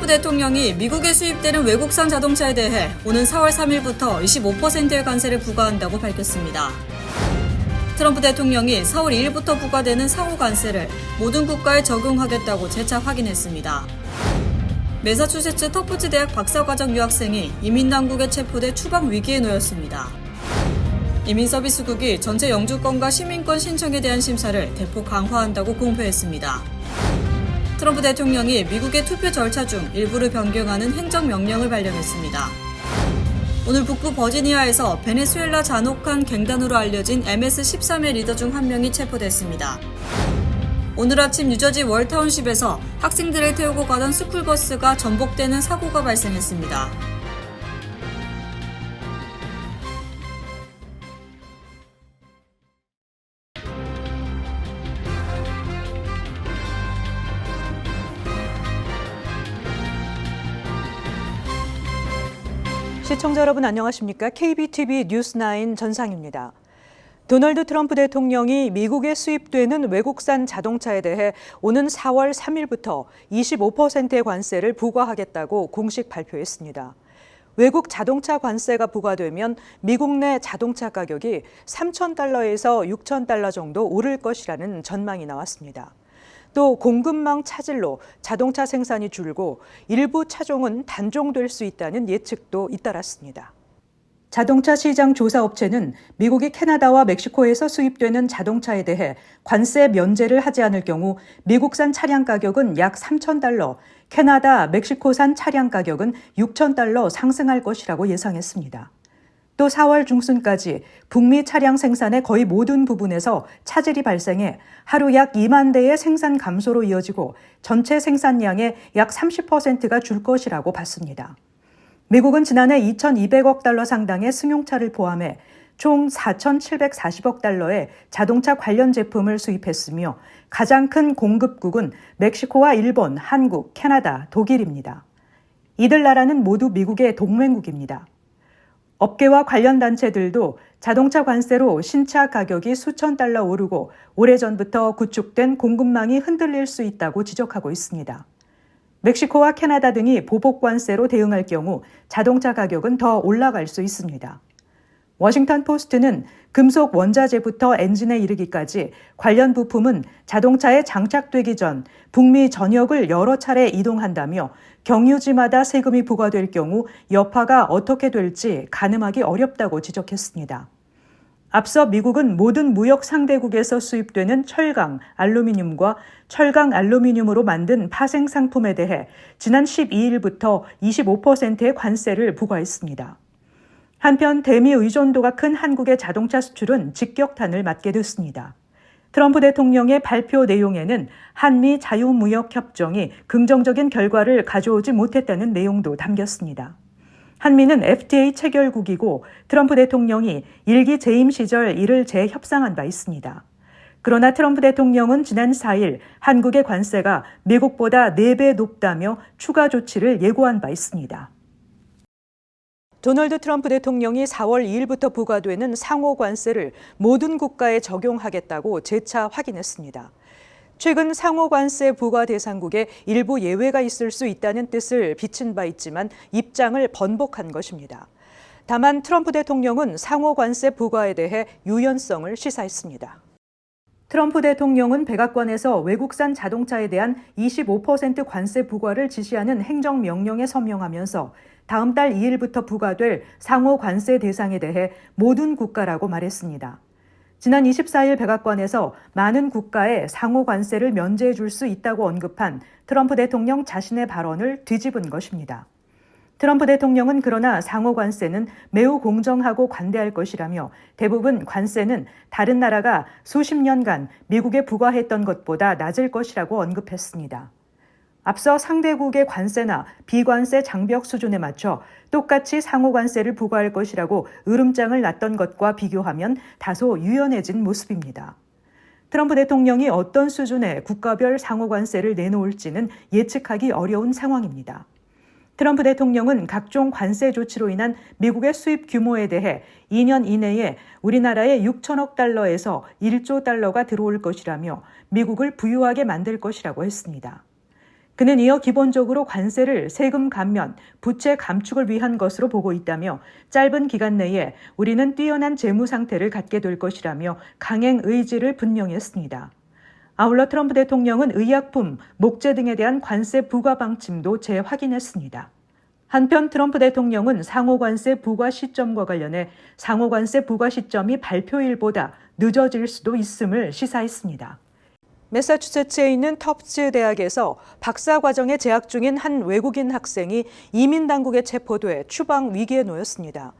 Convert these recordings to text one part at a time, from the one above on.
대통령이 미국에 수입되는 외국산 자동차에 대해 오는 4월 3일부터 25%의 관세를 부과한다고 밝혔습니다. 트럼프 대통령이 4월 2일부터 부과되는 상호 관세를 모든 국가에 적용하겠다고 재차 확인했습니다. 매사추세츠 터프츠 대학 박사과정 유학생이 이민당국에 체포돼 추방 위기에 놓였습니다. 이민서비스국이 전체 영주권과 시민권 신청에 대한 심사를 대폭 강화한다고 공표했습니다. 트럼프 대통령이 미국의 투표 절차 중 일부를 변경하는 행정명령을 발령했습니다. 오늘 북부 버지니아에서 베네수엘라 잔혹한 갱단으로 알려진 MS-13의 리더 중 한 명이 체포됐습니다. 오늘 아침 뉴저지 월타운십에서 학생들을 태우고 가던 스쿨버스가 전복되는 사고가 발생했습니다. 시청자 여러분 안녕하십니까? KBTV 뉴스9 전상입니다. 도널드 트럼프 대통령이 미국에 수입되는 외국산 자동차에 대해 오는 4월 3일부터 25%의 관세를 부과하겠다고 공식 발표했습니다. 외국 자동차 관세가 부과되면 미국 내 자동차 가격이 $3,000에서 $6,000 정도 오를 것이라는 전망이 나왔습니다. 또 공급망 차질로 자동차 생산이 줄고 일부 차종은 단종될 수 있다는 예측도 잇따랐습니다. 자동차 시장 조사 업체는 미국이 캐나다와 멕시코에서 수입되는 자동차에 대해 관세 면제를 하지 않을 경우 미국산 차량 가격은 약 $3,000, 캐나다, 멕시코산 차량 가격은 $6,000 상승할 것이라고 예상했습니다. 또 4월 중순까지 북미 차량 생산의 거의 모든 부분에서 차질이 발생해 하루 약 2만 대의 생산 감소로 이어지고 전체 생산량의 약 30%가 줄 것이라고 봤습니다. 미국은 지난해 $2,200억 상당의 승용차를 포함해 총 $4,740억 달러의 자동차 관련 제품을 수입했으며 가장 큰 공급국은 멕시코와 일본, 한국, 캐나다, 독일입니다. 이들 나라는 모두 미국의 동맹국입니다. 업계와 관련 단체들도 자동차 관세로 신차 가격이 수천 달러 오르고 오래전부터 구축된 공급망이 흔들릴 수 있다고 지적하고 있습니다. 멕시코와 캐나다 등이 보복 관세로 대응할 경우 자동차 가격은 더 올라갈 수 있습니다. 워싱턴 포스트는 금속 원자재부터 엔진에 이르기까지 관련 부품은 자동차에 장착되기 전 북미 전역을 여러 차례 이동한다며 경유지마다 세금이 부과될 경우 여파가 어떻게 될지 가늠하기 어렵다고 지적했습니다. 앞서 미국은 모든 무역 상대국에서 수입되는 철강, 알루미늄과 철강 알루미늄으로 만든 파생 상품에 대해 지난 12일부터 25%의 관세를 부과했습니다. 한편 대미 의존도가 큰 한국의 자동차 수출은 직격탄을 맞게 됐습니다. 트럼프 대통령의 발표 내용에는 한미 자유무역협정이 긍정적인 결과를 가져오지 못했다는 내용도 담겼습니다. 한미는 FTA 체결국이고 트럼프 대통령이 일기 재임 시절 이를 재협상한 바 있습니다. 그러나 트럼프 대통령은 지난 4일 한국의 관세가 미국보다 4배 높다며 추가 조치를 예고한 바 있습니다. 도널드 트럼프 대통령이 4월 2일부터 부과되는 상호 관세를 모든 국가에 적용하겠다고 재차 확인했습니다. 최근 상호 관세 부과 대상국에 일부 예외가 있을 수 있다는 뜻을 비친 바 있지만 입장을 번복한 것입니다. 다만 트럼프 대통령은 상호 관세 부과에 대해 유연성을 시사했습니다. 트럼프 대통령은 백악관에서 외국산 자동차에 대한 25% 관세 부과를 지시하는 행정명령에 서명하면서 다음 달 2일부터 부과될 상호 관세 대상에 대해 모든 국가라고 말했습니다. 지난 24일 백악관에서 많은 국가에 상호 관세를 면제해 줄 수 있다고 언급한 트럼프 대통령 자신의 발언을 뒤집은 것입니다. 트럼프 대통령은 그러나 상호 관세는 매우 공정하고 관대할 것이라며 대부분 관세는 다른 나라가 수십 년간 미국에 부과했던 것보다 낮을 것이라고 언급했습니다. 앞서 상대국의 관세나 비관세 장벽 수준에 맞춰 똑같이 상호 관세를 부과할 것이라고 으름장을 놨던 것과 비교하면 다소 유연해진 모습입니다. 트럼프 대통령이 어떤 수준의 국가별 상호 관세를 내놓을지는 예측하기 어려운 상황입니다. 트럼프 대통령은 각종 관세 조치로 인한 미국의 수입 규모에 대해 2년 이내에 우리나라에 6천억 달러에서 1조 달러가 들어올 것이라며 미국을 부유하게 만들 것이라고 했습니다. 그는 이어 기본적으로 관세를 세금 감면, 부채 감축을 위한 것으로 보고 있다며 짧은 기간 내에 우리는 뛰어난 재무 상태를 갖게 될 것이라며 강행 의지를 분명히 했습니다. 아울러 트럼프 대통령은 의약품, 목재 등에 대한 관세 부과 방침도 재확인했습니다. 한편 트럼프 대통령은 상호관세 부과 시점과 관련해 상호관세 부과 시점이 발표일보다 늦어질 수도 있음을 시사했습니다. 매사추세츠에 있는 터프츠 대학에서 박사과정에 재학 중인 한 외국인 학생이 이민당국에 체포돼 추방 위기에 놓였습니다.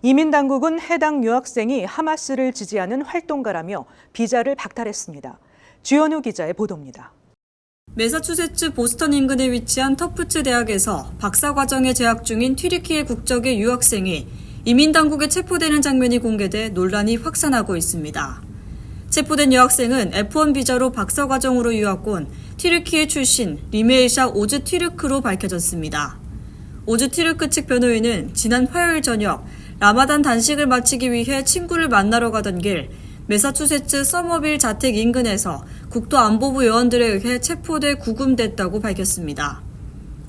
이민당국은 해당 유학생이 하마스를 지지하는 활동가라며 비자를 박탈했습니다. 주현우 기자의 보도입니다. 매사추세츠 보스턴 인근에 위치한 터프츠 대학에서 박사과정에 재학 중인 튀르키예 국적의 유학생이 이민당국에 체포되는 장면이 공개돼 논란이 확산하고 있습니다. 체포된 여학생은 F1 비자로 박사과정으로 유학 온 튀르키예 출신 리메이샤 오즈튀르크로 밝혀졌습니다. 오즈튀르크 측 변호인은 지난 화요일 저녁 라마단 단식을 마치기 위해 친구를 만나러 가던 길 매사추세츠 서머빌 자택 인근에서 국토안보부 요원들에 의해 체포돼 구금됐다고 밝혔습니다.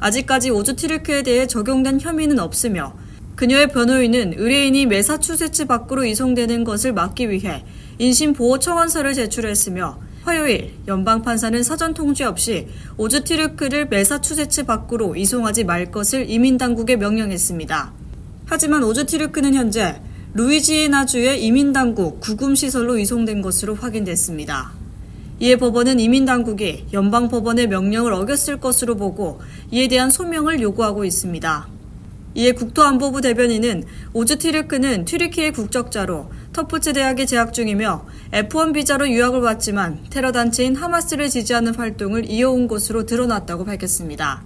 아직까지 오즈튀르크에 대해 적용된 혐의는 없으며 그녀의 변호인은 의뢰인이 매사추세츠 밖으로 이송되는 것을 막기 위해 인신보호 청원서를 제출했으며 화요일 연방판사는 사전 통지 없이 오즈튀르크를 매사추세츠 밖으로 이송하지 말 것을 이민당국에 명령했습니다. 하지만 오즈튀르크는 현재 루이지애나주의 이민당국 구금시설로 이송된 것으로 확인됐습니다. 이에 법원은 이민당국이 연방법원의 명령을 어겼을 것으로 보고 이에 대한 소명을 요구하고 있습니다. 이에 국토안보부 대변인은 오즈튀르크는 튀르키예 국적자로 터프츠 대학에 재학 중이며 F1 비자로 유학을 왔지만 테러 단체인 하마스를 지지하는 활동을 이어온 것으로 드러났다고 밝혔습니다.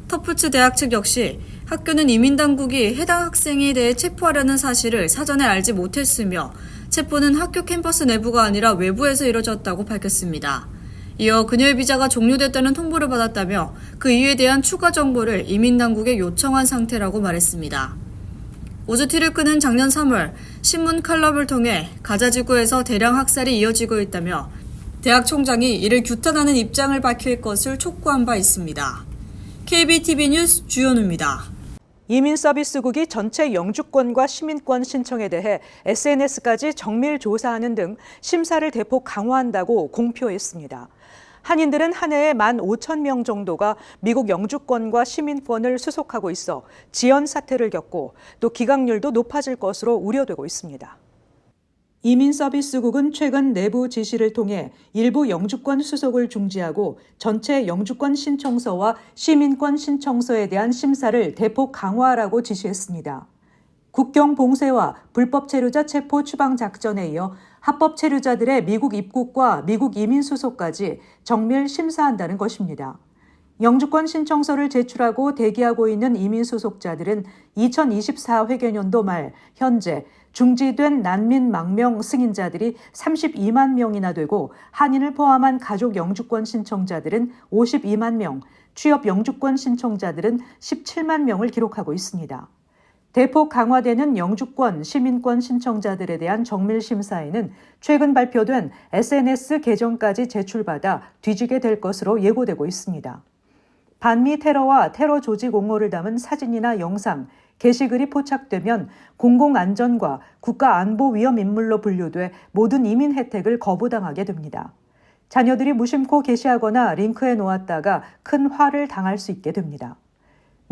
터프츠 대학 측 역시 학교는 이민당국이 해당 학생에 대해 체포하려는 사실을 사전에 알지 못했으며 체포는 학교 캠퍼스 내부가 아니라 외부에서 이뤄졌다고 밝혔습니다. 이어 그녀의 비자가 종료됐다는 통보를 받았다며 그 이유에 대한 추가 정보를 이민당국에 요청한 상태라고 말했습니다. 오즈튀르크는 작년 3월 신문 칼럼을 통해 가자지구에서 대량 학살이 이어지고 있다며 대학 총장이 이를 규탄하는 입장을 밝힐 것을 촉구한 바 있습니다. KBTV 뉴스 주현우입니다. 이민서비스국이 전체 영주권과 시민권 신청에 대해 SNS까지 정밀 조사하는 등 심사를 대폭 강화한다고 공표했습니다. 한인들은 한 해에 15,000명 정도가 미국 영주권과 시민권을 수속하고 있어 지연 사태를 겪고 또 기각률도 높아질 것으로 우려되고 있습니다. 이민서비스국은 최근 내부 지시를 통해 일부 영주권 수속을 중지하고 전체 영주권 신청서와 시민권 신청서에 대한 심사를 대폭 강화하라고 지시했습니다. 국경 봉쇄와 불법 체류자 체포 추방 작전에 이어 합법 체류자들의 미국 입국과 미국 이민 수속까지 정밀 심사한다는 것입니다. 영주권 신청서를 제출하고 대기하고 있는 이민 수속자들은 2024 회계년도 말 현재 중지된 난민 망명 승인자들이 32만 명이나 되고 한인을 포함한 가족 영주권 신청자들은 52만 명, 취업 영주권 신청자들은 17만 명을 기록하고 있습니다. 대폭 강화되는 영주권, 시민권 신청자들에 대한 정밀 심사에는 최근 발표된 SNS 계정까지 제출받아 뒤지게 될 것으로 예고되고 있습니다. 반미 테러와 테러 조직 옹호를 담은 사진이나 영상, 게시글이 포착되면 공공안전과 국가안보 위험 인물로 분류돼 모든 이민 혜택을 거부당하게 됩니다. 자녀들이 무심코 게시하거나 링크해 놓았다가 큰 화를 당할 수 있게 됩니다.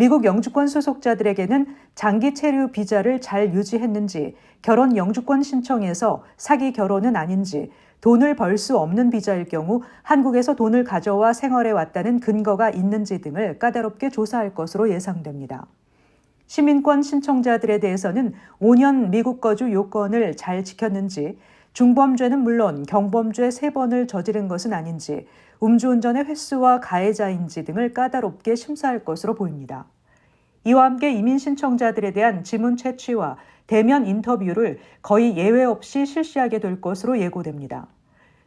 미국 영주권 수속자들에게는 장기 체류 비자를 잘 유지했는지, 결혼 영주권 신청에서 사기 결혼은 아닌지, 돈을 벌 수 없는 비자일 경우 한국에서 돈을 가져와 생활해 왔다는 근거가 있는지 등을 까다롭게 조사할 것으로 예상됩니다. 시민권 신청자들에 대해서는 5년 미국 거주 요건을 잘 지켰는지, 중범죄는 물론 경범죄 3번을 저지른 것은 아닌지, 음주운전의 횟수와 가해자인지 등을 까다롭게 심사할 것으로 보입니다. 이와 함께 이민 신청자들에 대한 지문 채취와 대면 인터뷰를 거의 예외 없이 실시하게 될 것으로 예고됩니다.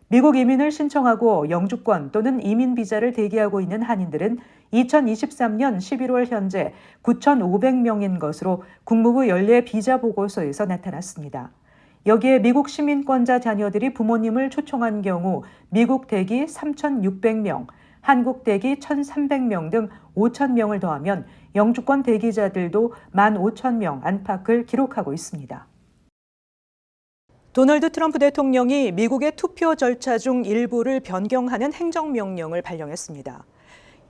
미국 이민을 신청하고 영주권 또는 이민 비자를 대기하고 있는 한인들은 2023년 11월 현재 9,500명인 것으로 국무부 연례 비자 보고서에서 나타났습니다. 여기에 미국 시민권자 자녀들이 부모님을 초청한 경우 미국 대기 3,600명, 한국 대기 1,300명 등 5,000명을 더하면 영주권 대기자들도 15,000명 안팎을 기록하고 있습니다. 도널드 트럼프 대통령이 미국의 투표 절차 중 일부를 변경하는 행정명령을 발령했습니다.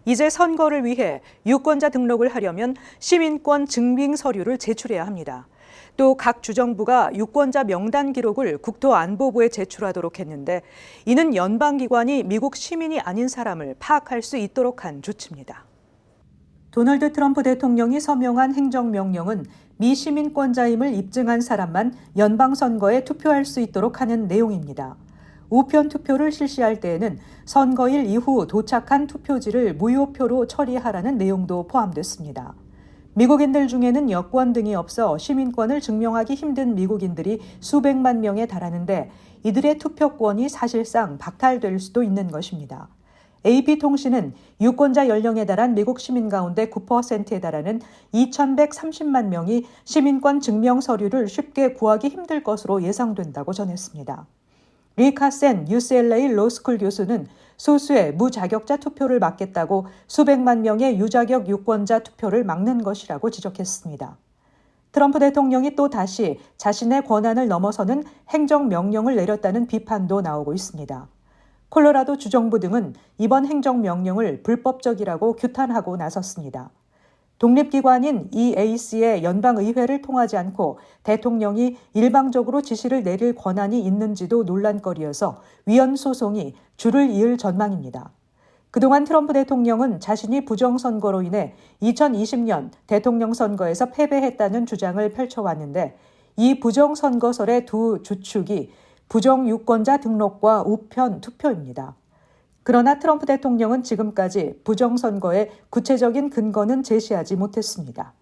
이제 선거를 위해 유권자 등록을 하려면 시민권 증빙 서류를 제출해야 합니다. 또 각 주정부가 유권자 명단 기록을 국토안보부에 제출하도록 했는데 이는 연방기관이 미국 시민이 아닌 사람을 파악할 수 있도록 한 조치입니다. 도널드 트럼프 대통령이 서명한 행정명령은 미시민권자임을 입증한 사람만 연방선거에 투표할 수 있도록 하는 내용입니다. 우편 투표를 실시할 때에는 선거일 이후 도착한 투표지를 무효표로 처리하라는 내용도 포함됐습니다. 미국인들 중에는 여권 등이 없어 시민권을 증명하기 힘든 미국인들이 수백만 명에 달하는데 이들의 투표권이 사실상 박탈될 수도 있는 것입니다. AP통신은 유권자 연령에 달한 미국 시민 가운데 9%에 달하는 2,130만 명이 시민권 증명 서류를 쉽게 구하기 힘들 것으로 예상된다고 전했습니다. 리 카센 UCLA 로스쿨 교수는 소수의 무자격자 투표를 막겠다고 수백만 명의 유자격 유권자 투표를 막는 것이라고 지적했습니다. 트럼프 대통령이 또 다시 자신의 권한을 넘어서는 행정명령을 내렸다는 비판도 나오고 있습니다. 콜로라도 주정부 등은 이번 행정명령을 불법적이라고 규탄하고 나섰습니다. 독립기관인 EAC의 연방의회를 통하지 않고 대통령이 일방적으로 지시를 내릴 권한이 있는지도 논란거리여서 위헌 소송이 줄을 이을 전망입니다. 그동안 트럼프 대통령은 자신이 부정선거로 인해 2020년 대통령 선거에서 패배했다는 주장을 펼쳐왔는데 이 부정선거설의 두 주축이 부정유권자 등록과 우편 투표입니다. 그러나 트럼프 대통령은 지금까지 부정선거의 구체적인 근거는 제시하지 못했습니다.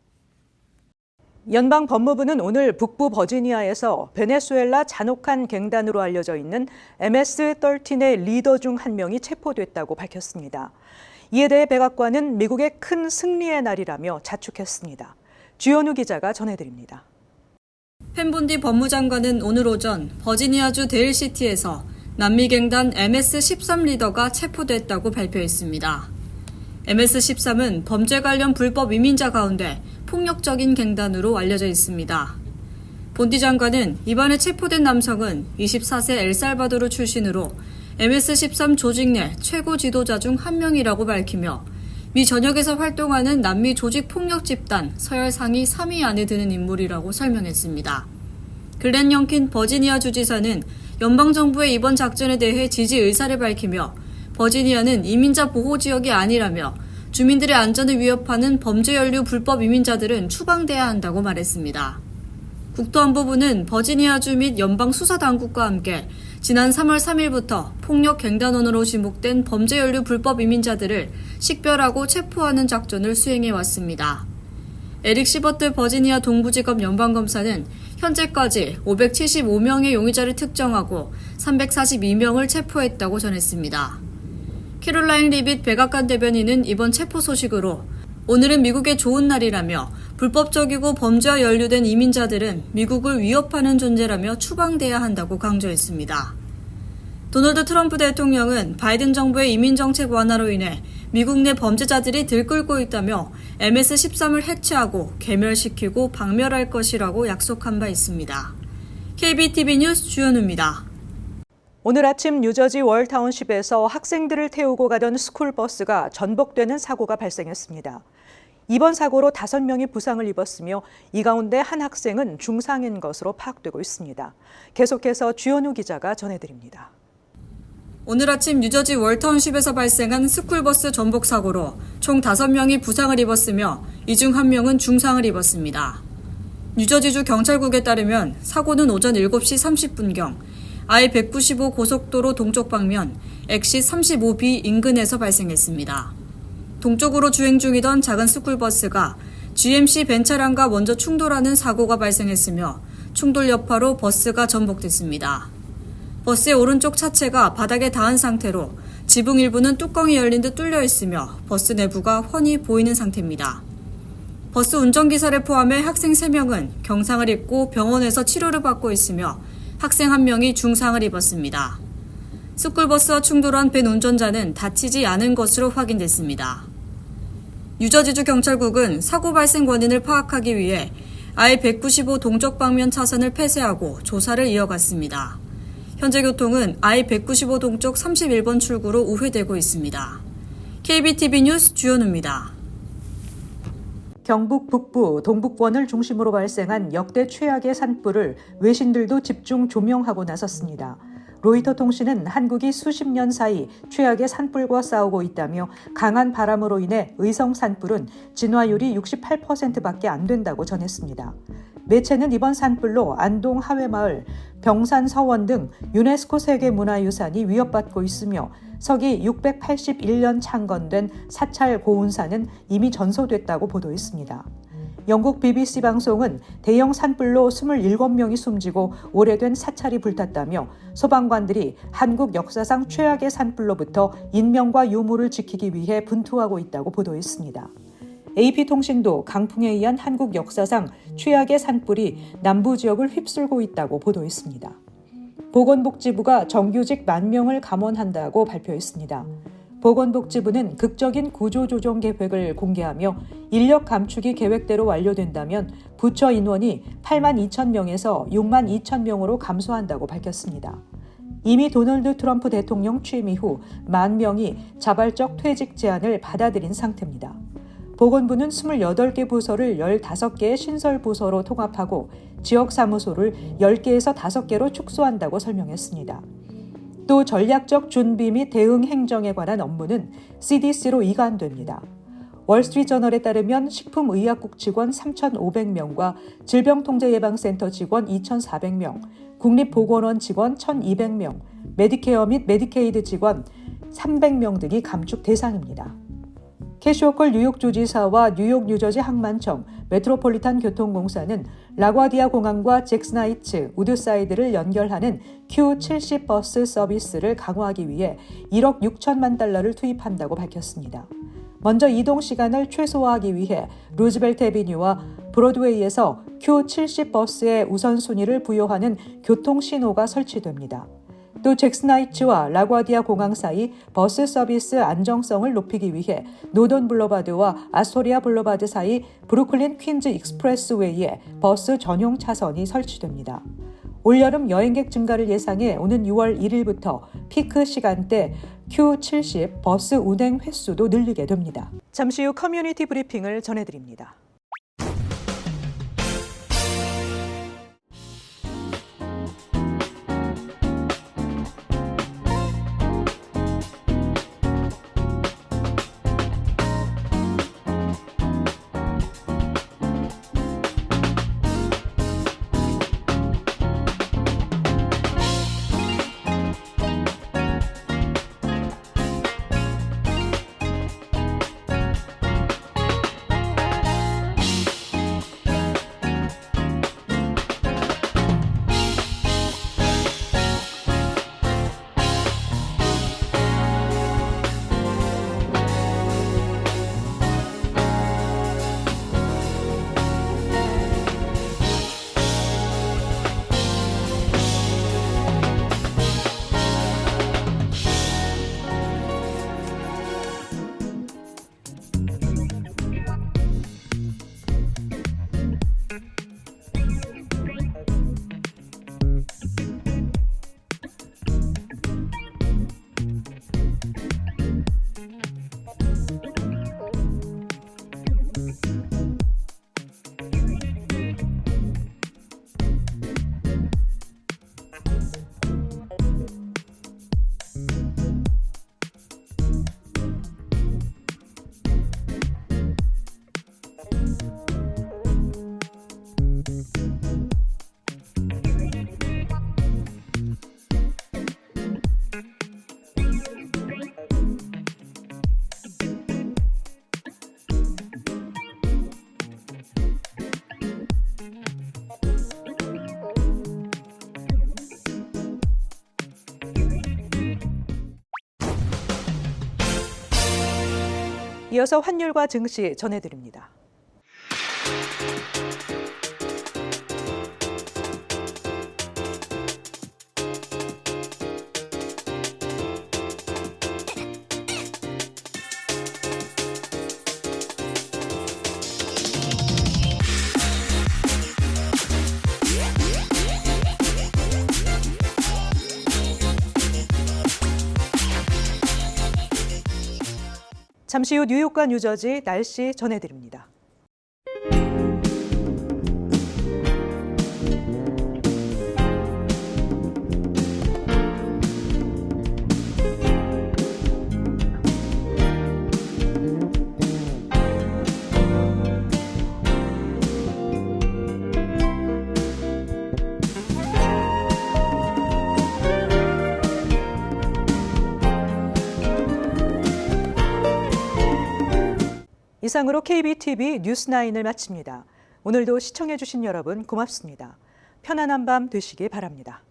연방 법무부는 오늘 북부 버지니아에서 베네수엘라 잔혹한 갱단으로 알려져 있는 MS-13의 리더 중 한 명이 체포됐다고 밝혔습니다. 이에 대해 백악관은 미국의 큰 승리의 날이라며 자축했습니다. 주현우 기자가 전해드립니다. 펜본디 법무장관은 오늘 오전 버지니아주 데일시티에서 남미갱단 MS-13 리더가 체포됐다고 발표했습니다. MS-13은 범죄 관련 불법 이민자 가운데 폭력적인 갱단으로 알려져 있습니다. 본디 장관은 이번에 체포된 남성은 24세 엘살바도르 출신으로 MS-13 조직 내 최고 지도자 중 한 명이라고 밝히며 미 전역에서 활동하는 남미 조직 폭력 집단 서열 상위 3위 안에 드는 인물이라고 설명했습니다. 글렌 영킨 버지니아 주지사는 연방정부의 이번 작전에 대해 지지 의사를 밝히며 버지니아는 이민자 보호 지역이 아니라며 주민들의 안전을 위협하는 범죄 연루 불법 이민자들은 추방돼야 한다고 말했습니다. 국토안보부는 버지니아주 및 연방수사당국과 함께 지난 3월 3일부터 폭력 갱단원으로 지목된 범죄 연루 불법 이민자들을 식별하고 체포하는 작전을 수행해왔습니다. 에릭 시버트 버지니아 동부지검 연방검사는 현재까지 575명의 용의자를 특정하고 342명을 체포했다고 전했습니다. 캐롤라인 리빗 백악관 대변인은 이번 체포 소식으로 오늘은 미국의 좋은 날이라며 불법적이고 범죄와 연루된 이민자들은 미국을 위협하는 존재라며 추방돼야 한다고 강조했습니다. 도널드 트럼프 대통령은 바이든 정부의 이민정책 완화로 인해 미국 내 범죄자들이 들끓고 있다며 MS-13을 해체하고 괴멸시키고 박멸할 것이라고 약속한 바 있습니다. KBTV 뉴스 주현우입니다. 오늘 아침 뉴저지 월타운십에서 학생들을 태우고 가던 스쿨버스가 전복되는 사고가 발생했습니다. 이번 사고로 5명이 부상을 입었으며 이 가운데 한 학생은 중상인 것으로 파악되고 있습니다. 계속해서 주현우 기자가 전해드립니다. 오늘 아침 뉴저지 월타운십에서 발생한 스쿨버스 전복 사고로 총 5명이 부상을 입었으며 이 중 1명은 중상을 입었습니다. 뉴저지주 경찰국에 따르면 사고는 오전 7시 30분경 I-195 고속도로 동쪽 방면 엑시 35B 인근에서 발생했습니다. 동쪽으로 주행 중이던 작은 스쿨버스가 GMC 벤 차량과 먼저 충돌하는 사고가 발생했으며 충돌 여파로 버스가 전복됐습니다. 버스의 오른쪽 차체가 바닥에 닿은 상태로 지붕 일부는 뚜껑이 열린 듯 뚫려 있으며 버스 내부가 훤히 보이는 상태입니다. 버스 운전기사를 포함해 학생 3명은 경상을 입고 병원에서 치료를 받고 있으며 학생 1명이 중상을 입었습니다. 스쿨버스와 충돌한 벤 운전자는 다치지 않은 것으로 확인됐습니다. 유저지주 경찰국은 사고 발생 원인을 파악하기 위해 I-195 동쪽 방면 차선을 폐쇄하고 조사를 이어갔습니다. 현재 교통은 I-195 동쪽 31번 출구로 우회되고 있습니다. KBTV 뉴스 주현우입니다. 경북 북부, 동북권을 중심으로 발생한 역대 최악의 산불을 외신들도 집중 조명하고 나섰습니다. 로이터 통신은 한국이 수십 년 사이 최악의 산불과 싸우고 있다며 강한 바람으로 인해 의성 산불은 진화율이 68%밖에 안 된다고 전했습니다. 매체는 이번 산불로 안동 하회마을, 병산 서원 등 유네스코 세계문화유산이 위협받고 있으며 서기 681년 창건된 사찰 고운산은 이미 전소됐다고 보도했습니다. 영국 BBC 방송은 대형 산불로 27명이 숨지고 오래된 사찰이 불탔다며 소방관들이 한국 역사상 최악의 산불로부터 인명과 유물을 지키기 위해 분투하고 있다고 보도했습니다. AP통신도 강풍에 의한 한국 역사상 최악의 산불이 남부 지역을 휩쓸고 있다고 보도했습니다. 보건복지부가 정규직 10,000명을 감원한다고 발표했습니다. 보건복지부는 극적인 구조조정 계획을 공개하며 인력 감축이 계획대로 완료된다면 부처 인원이 82,000명에서 62,000명으로 감소한다고 밝혔습니다. 이미 도널드 트럼프 대통령 취임 이후 10,000명이 자발적 퇴직 제안을 받아들인 상태입니다. 보건부는 28개 부서를 15개의 신설 부서로 통합하고 지역 사무소를 10개에서 5개로 축소한다고 설명했습니다. 또 전략적 준비 및 대응 행정에 관한 업무는 CDC로 이관됩니다. 월스트리트저널에 따르면 식품의약국 직원 3,500명과 질병통제예방센터 직원 2,400명, 국립보건원 직원 1,200명, 메디케어 및 메디케이드 직원 300명 등이 감축 대상입니다. 캐시 호컬 뉴욕주지사와 뉴욕 뉴저지 항만청, 메트로폴리탄 교통공사는 라과디아 공항과 잭슨하이츠, 우드사이드를 연결하는 Q70 버스 서비스를 강화하기 위해 1억 6천만 달러를 투입한다고 밝혔습니다. 먼저 이동 시간을 최소화하기 위해 루즈벨트 애비뉴와 브로드웨이에서 Q70 버스에 우선순위를 부여하는 교통신호가 설치됩니다. 또 잭슨하이츠와 라과디아 공항 사이 버스 서비스 안정성을 높이기 위해 노던 블러바드와 아스토리아 블러바드 사이 브루클린 퀸즈 익스프레스웨이에 버스 전용 차선이 설치됩니다. 올여름 여행객 증가를 예상해 오는 6월 1일부터 피크 시간대 Q70 버스 운행 횟수도 늘리게 됩니다. 잠시 후 커뮤니티 브리핑을 전해드립니다. 이어서 환율과 증시 전해드립니다. 잠시 후 뉴욕과 뉴저지 날씨 전해드립니다. 이상으로 KBTV 뉴스9을 마칩니다. 오늘도 시청해주신 여러분 고맙습니다. 편안한 밤 되시길 바랍니다.